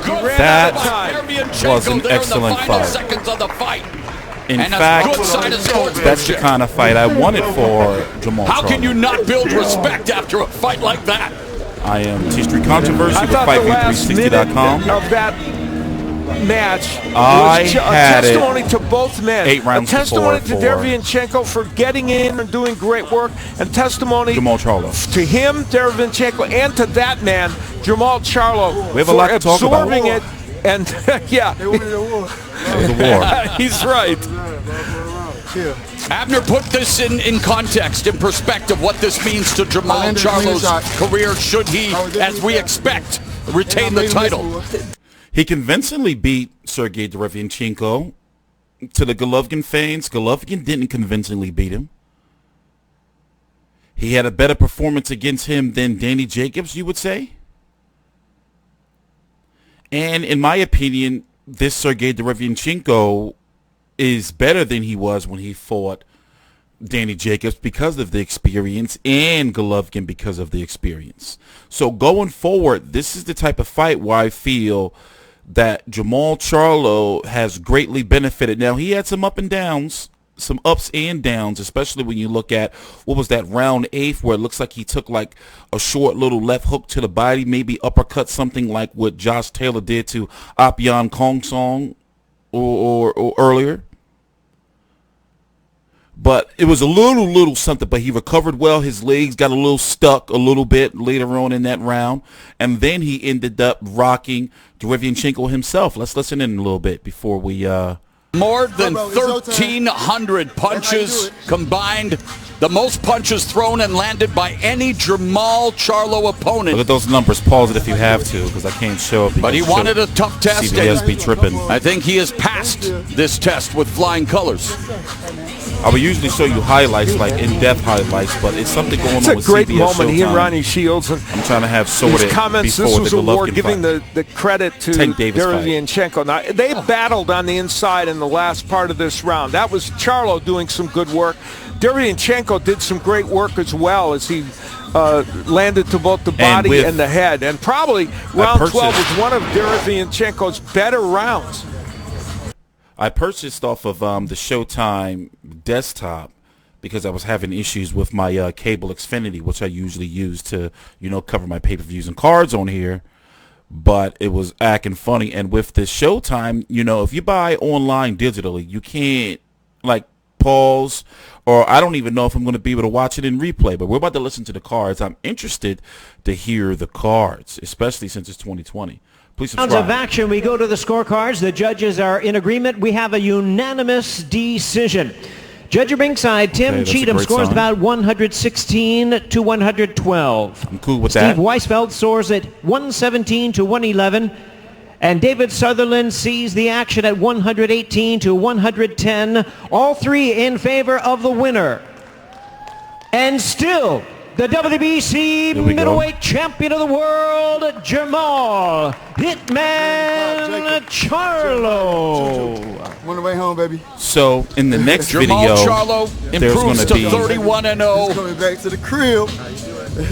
That was an excellent fight. In fact, that's the kind of fight I wanted for Jermall Charlo. How can you not build respect after a fight like that? I am T-Street Controversy with FireTV360.com. Of that match, I had a testimony to both men. 8 rounds a testimony to Derevyanchenko for getting in and doing great work, and testimony Jermall Charlo to him, Derevyanchenko, and to that man, Jermall Charlo, we have a lot to talk about. Absorbing it, and yeah, it was a war. He's right. Abner, put this in context, in perspective, what this means to Jermall Charlo's career should he, as we expect, retain the title. He convincingly beat Sergiy Derevyanchenko. To the Golovkin fans, Golovkin didn't convincingly beat him. He had a better performance against him than Danny Jacobs, you would say. And in my opinion, this Sergiy Derevyanchenko is better than he was when he fought Danny Jacobs because of the experience, and Golovkin because of the experience. So going forward, this is the type of fight where I feel that Jermall Charlo has greatly benefited. Now, he had some ups and downs, especially when you look at, what was that, round 8, where it looks like he took like a short little left hook to the body, maybe uppercut, something like what Josh Taylor did to Appian Kong Song or earlier. But it was a little something, but he recovered well. His legs got a little stuck a little bit later on in that round. And then he ended up rocking Derevyanchenko himself. Let's listen in a little bit before we... More than 1,300 punches combined. The most punches thrown and landed by any Jermall Charlo opponent. Look at those numbers. Pause it if you have to, because I can't show it. But he wanted a tough test. CBS be tripping. I think he has passed this test with flying colors. I would usually show you highlights, like in-depth highlights, but it's something going on with CBS. It's a great moment. Showtime. He and Ronnie Shields. And I'm trying to have sorted his comments. Before this was the a war, Golovkin giving fight. the credit to Derevyanchenko. Now, they battled on the inside in the last part of this round. That was Charlo doing some good work. Derevyanchenko did some great work as well as he landed to both the body and the head. And probably round 12 was one of Derevyanchenko's better rounds. I purchased off of the Showtime desktop because I was having issues with my cable Xfinity, which I usually use to, cover my pay-per-views and cards on here. But it was acting funny. And with this Showtime, if you buy online digitally, you can't, pause, or I don't even know if I'm going to be able to watch it in replay. But we're about to listen to the cards. I'm interested to hear the cards, especially since it's 2020. Please subscribe. Rounds of action. We go to the scorecards. The judges are in agreement. We have a unanimous decision. Judge at ringside, Tim Cheatham scores about 116 to 112. I'm cool with that. Steve Weisfeld scores at 117 to 111. And David Sutherland sees the action at 118 to 110. All three in favor of the winner. And still, the WBC Middleweight Champion of the World, Jermall Hitman Charlo. On the way home, baby. So in the next video, Charlo improves to 31-0. He's coming back to the crib.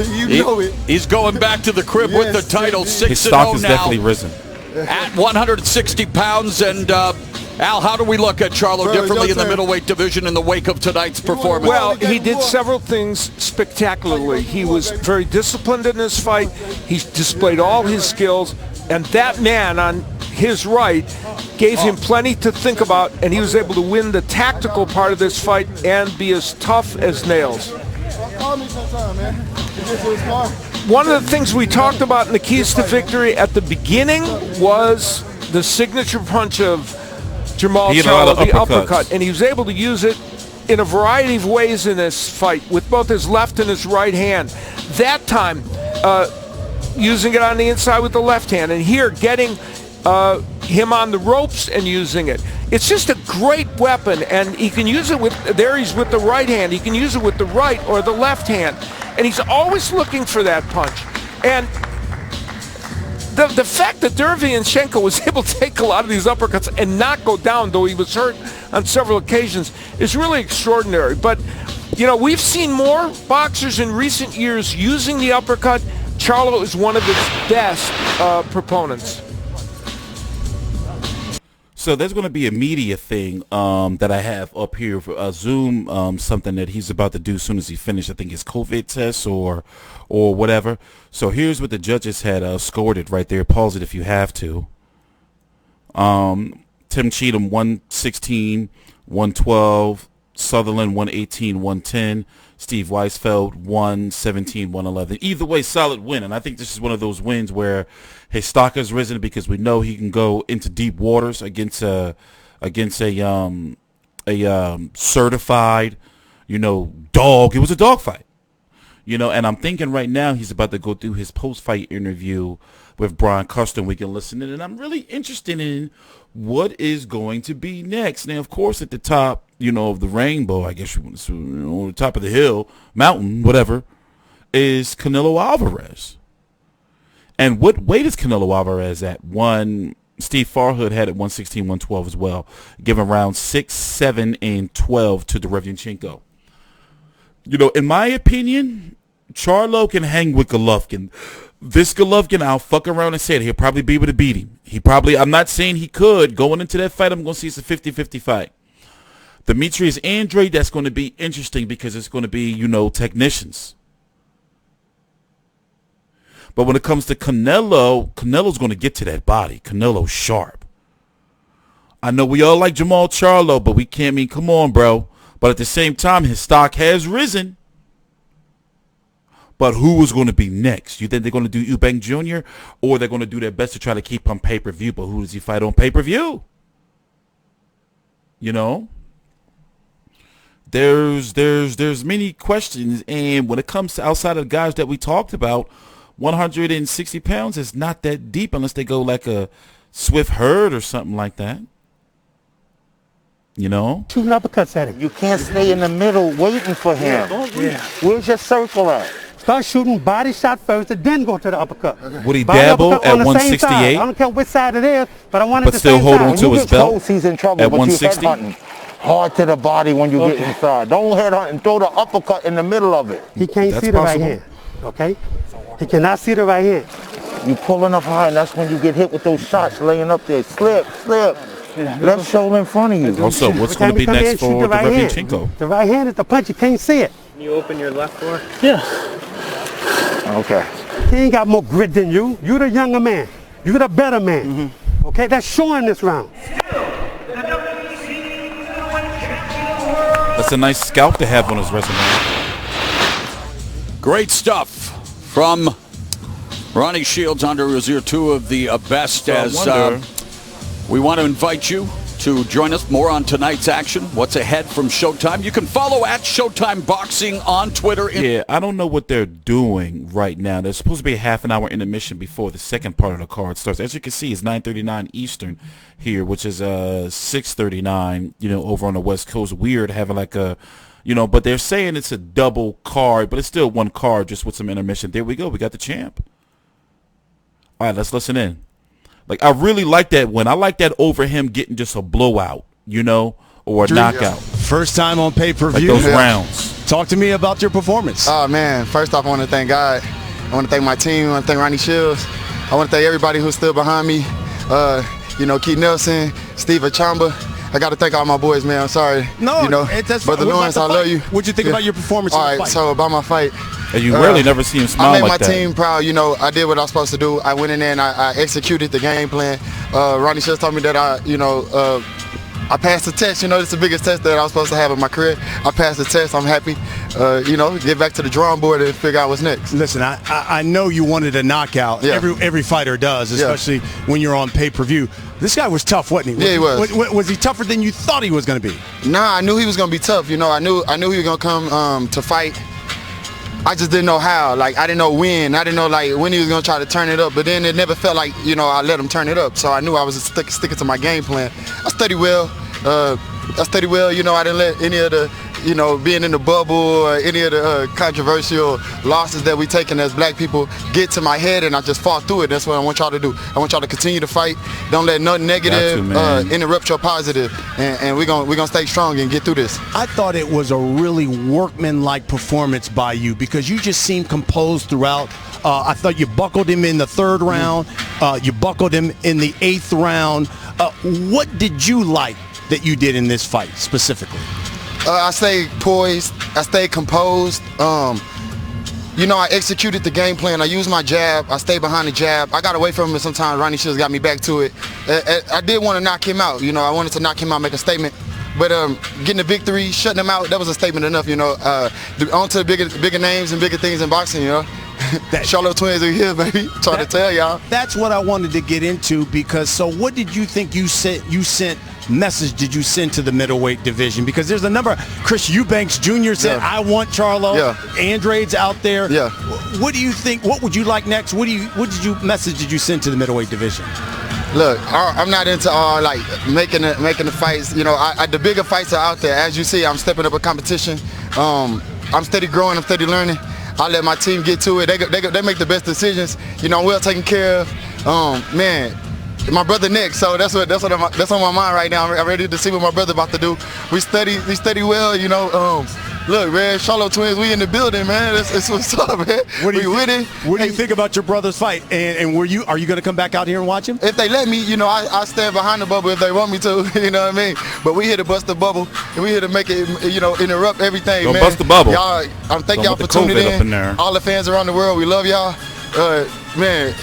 You know it. He's going back to the crib with the title, 6-0 now. His stock has definitely risen. At 160 pounds, and Al, how do we look at Charlo differently in the middleweight division in the wake of tonight's performance? Well, he did several things spectacularly. He was very disciplined in this fight. He displayed all his skills, and that man on his right gave him plenty to think about, and he was able to win the tactical part of this fight and be as tough as nails. Call me sometime, man. One of the things we talked about in the keys to victory at the beginning was the signature punch of Jermall Charlo, the uppercut, and he was able to use it in a variety of ways in this fight with both his left and his right hand. That time, using it on the inside with the left hand, and here getting him on the ropes and using it. It's just a great weapon, and he can use it with, there he's with the right hand, he can use it with the right or the left hand, and he's always looking for that punch. And the fact that Derevyanchenko was able to take a lot of these uppercuts and not go down, though he was hurt on several occasions, is really extraordinary. But, we've seen more boxers in recent years using the uppercut. Charlo is one of its best proponents. So there's going to be a media thing that I have up here for Zoom, something that he's about to do as soon as he finishes. I think his COVID test or whatever. So here's what the judges had scored it right there. Pause it if you have to. Tim Cheatham 116, 112. Sutherland 118, 110. Steve Weisfeld 117, 111. Either way, solid win. And I think this is one of those wins where his stock has risen because we know he can go into deep waters against a certified, dog. It was a dog fight, and I'm thinking right now he's about to go through his post-fight interview with Brian Custer. We can listen in, and I'm really interested in what is going to be next. Now, of course, at the top, of the rainbow, I guess you want to say, the top of the hill, mountain, whatever, is Canelo Alvarez. And what weight is Canelo Alvarez at? Steve Farhood had it 116, 112 as well, giving rounds 6, 7, and 12 to Derevyanchenko. In my opinion, Charlo can hang with Golovkin. This Golovkin, I'll fuck around and say it, he'll probably be able to beat him. I'm not saying he could. Going into that fight, I'm going to see it's a 50-50 fight. Demetrius Andrade, that's going to be interesting because it's going to be, technicians. But when it comes to Canelo's going to get to that body. Canelo's sharp. I know we all like Jermall Charlo, but we can't come on, bro. But at the same time, his stock has risen. But who is going to be next? You think they're going to do Eubank Jr. or they're going to do their best to try to keep him pay-per-view? But who does he fight on pay-per-view? There's many questions, and when it comes to outside of the guys that we talked about, 160 pounds is not that deep unless they go like a Swift Herd or something like that. Shooting uppercuts at him. You can't stay in the middle waiting for him. Yeah. Where's your circle at? Start shooting body shot first and then go to the uppercut. Okay. Would he dabble at 168? I don't care which side it is, but I want it but still hold on to his belt he's in trouble, at 160? Hard to the body when you get inside. Don't headhunt and throw the uppercut in the middle of it. He can't see the right hand, okay? He cannot see the right hand. You pulling up high, and that's when you get hit with those shots laying up there. Slip. Left shoulder in front of you. Also, what's going to be next for Derevyanchenko? The right hand is the punch. You can't see it. Can you open your left for? Yeah. Okay. He ain't got more grit than you. You're the younger man. You're the better man. Okay, that's showing this round. That's a nice scalp to have on his resume. Great stuff from Ronnie Shields, Andre Rozier, two of the best. We want to invite you to join us more on tonight's action. What's ahead from Showtime? You can follow at Showtime Boxing on Twitter. Yeah, I don't know what they're doing right now. There's supposed to be a half-an-hour intermission before the second part of the card starts. As you can see, it's 9:39 Eastern here, which is 6:39, over on the West Coast. Weird having like a, but they're saying it's a double card, but it's still one card just with some intermission. There we go. We got the champ. All right, let's listen in. Like, I really like that win. I like that over him getting just a blowout, or a knockout. First time on pay-per-view. Like those rounds. Talk to me about your performance. Oh, man. First off, I want to thank God. I want to thank my team. I want to thank Ronnie Shields. I want to thank everybody who's still behind me. Keith Nelson, Steve Achamba. I got to thank all my boys, man. I'm sorry. No, Brother Lawrence, I love you. What'd you think about your performance? All right, so about my fight. And you rarely never see him smile like that. I made my team proud. I did what I was supposed to do. I went in there and I executed the game plan. Ronnie Shields told me that I passed the test. It's the biggest test that I was supposed to have in my career. I passed the test. I'm happy. Get back to the drawing board and figure out what's next. Listen, I know you wanted a knockout. Yeah. Every fighter does, especially when you're on pay-per-view. This guy was tough, wasn't he? Yeah, he was. Was he tougher than you thought he was going to be? Nah, I knew he was going to be tough. I knew he was going to come to fight. I just didn't know how. Like, I didn't know when. I didn't know, when he was going to try to turn it up. But then it never felt like, I let him turn it up. So I knew I was sticking to my game plan. I studied well. I didn't let any of the, being in the bubble or any of the controversial losses that we taking as black people get to my head, and I just fought through it. That's what I want y'all to do. I want y'all to continue to fight. Don't let nothing negative interrupt your positive, and we're gonna stay strong and get through this. I thought it was a really workmanlike performance by you because you just seemed composed throughout. I thought you buckled him in the 3rd round. You buckled him in the 8th round. What did you like that you did in this fight specifically? I stayed poised. I stayed composed. You know, I executed the game plan. I used my jab. I stayed behind the jab. I got away from him, and sometimes Ronnie Shields got me back to it. I did want to knock him out. You know, I wanted to knock him out, make a statement. But getting the victory, shutting him out, that was a statement enough, you know. On to the bigger names and bigger things in boxing, you know. Charlo twins are here, baby. Trying to tell y'all. That's what I wanted to get into, because so what did you think you sent message did you send to the middleweight division? Because there's a number. Chris Eubanks Jr. said, I want Charlo. Andrade's out there. What do you think? What would you like next? What message did you send to the middleweight division? Look, I'm not into all like making the fights. You know, the bigger fights are out there. As you see, I'm stepping up a competition. I'm steady growing. I'm steady learning. I let my team get to it. They make the best decisions. You know, I'm well taken care of. Man, my brother next, so that's on my mind right now. I'm ready to see what my brother about to do. We study well. You know. Look, man, Charlo twins, we in the building, man. That's what's up, man. What do you think about your brother's fight? And are you going to come back out here and watch him? If they let me, you know, I stand behind the bubble if they want me to. You know what I mean? But we here to bust the bubble, and we here to make it, you know, interrupt everything, man. Bust the bubble. Y'all, thank y'all for tuning in. All the fans around the world, we love y'all. Man,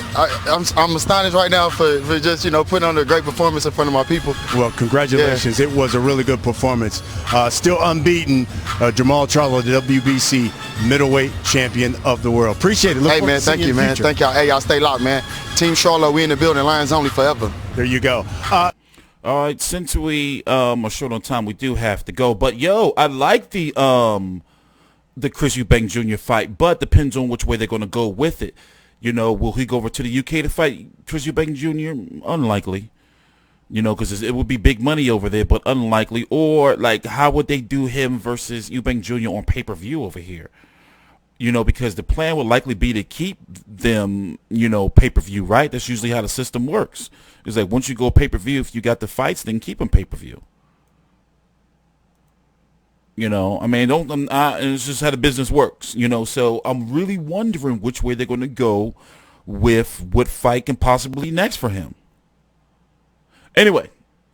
I'm astonished right now for just, you know, putting on a great performance in front of my people. Well, congratulations. It was a really good performance. Still unbeaten, Jermall Charlo, the WBC middleweight champion of the world. Appreciate it. Hey, man, thank you, man. Thank y'all. Hey, y'all stay locked, man. Team Charlo, we in the building. Lions only forever. There you go. All right, since we are short on time, we do have to go. But, yo, I like the Chris Eubank Jr. fight, but depends on which way they're going to go with it. You know, will he go over to the UK to fight Chris Eubank Jr.? Unlikely. You know, because it would be big money over there, but unlikely. Or, like, how would they do him versus Eubank Jr. on pay-per-view over here? You know, because the plan would likely be to keep them, you know, pay-per-view, right? That's usually how the system works. It's like, once you go pay-per-view, if you got the fights, then keep them pay-per-view. You know, I mean, it's just how the business works, you know. So I'm really wondering which way they're going to go with what fight can possibly next for him. Anyway,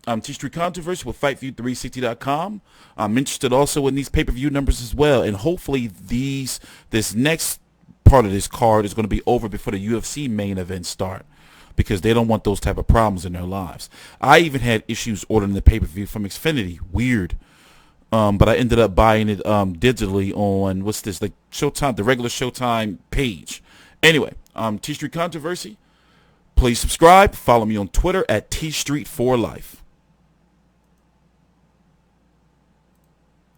I'm T-Street Controversy with FightView360.com. I'm interested also in these pay-per-view numbers as well. And hopefully this next part of this card is going to be over before the UFC main event start, because they don't want those type of problems in their lives. I even had issues ordering the pay-per-view from Xfinity. Weird. But I ended up buying it digitally on, what's this, like Showtime, the regular Showtime page. Anyway, T-Street Controversy. Please subscribe. Follow me on Twitter at T-Street4Life.